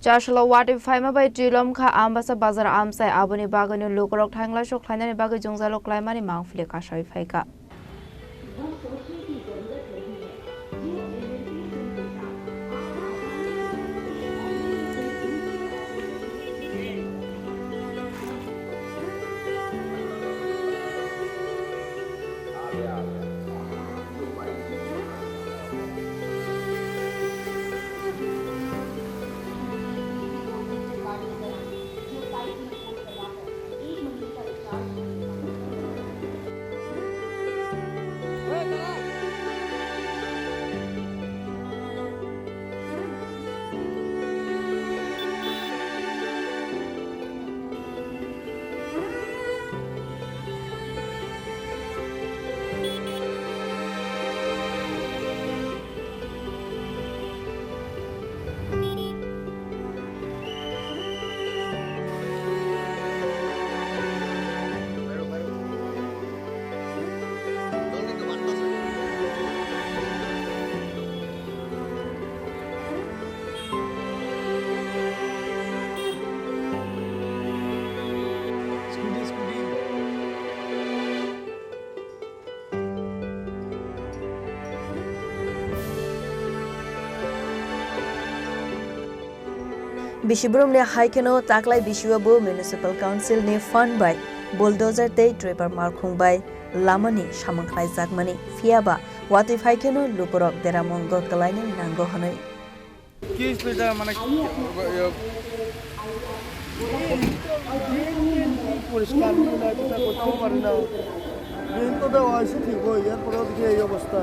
Chasalo Watwi Phaima bai Twilomkha Ambassa Bazar Amchai Aboni Bagwi Lukurok Thanglaisu Khlainani Bagwi Jungjalo Kwlaimani Mangpili Kasaiphaikha. Bishibrum ne haikeno taklai bishiwabu municipal council ne fund by bulldozer te Tripura markhung by lamani samangklai jakmani fiaba Watwi Phaikha Lukurok deramongo Khlainani nango hanoi কি স্পিডা মানে পরিষ্কার না এটা কোথাও পারে না দিন তো দেওয়া আছে ঠিক হয় এরপরেও দেখি এই অবস্থা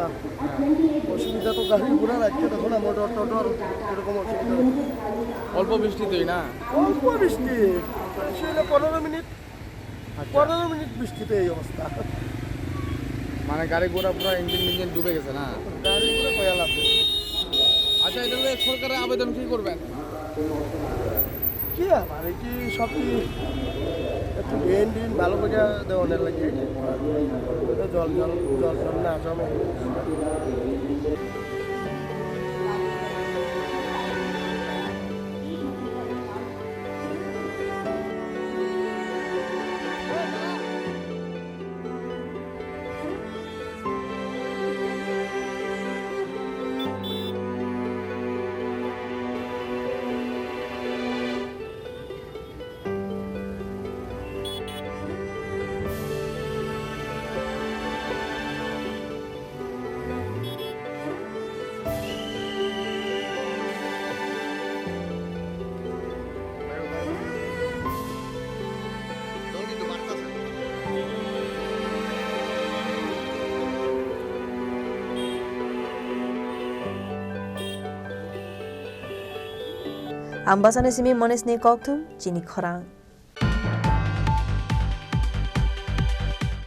অসুবিধা তো গাড়ি ঘোড়া রাখতে তখন মোটর টোটর এরকম অসুবিধা অল্প বৃষ্টিতেই না অল্প বৃষ্টি সেটা 15 মিনিট বৃষ্টিতে এই অবস্থা মানে গাড়ি ঘোড়া পুরো ইঞ্জিন ডুবে গেছে না গাড়ি ঘোড়া কয়া লাভ আচ্ছা এটা হলে সরকারের আবেদন কি করবেন কি আমার কি সব কি একটু দিন ভালো করে দেওয়ার লাগে জল না জমে Ambassa ne simi mones ne koktum Chini Khorang.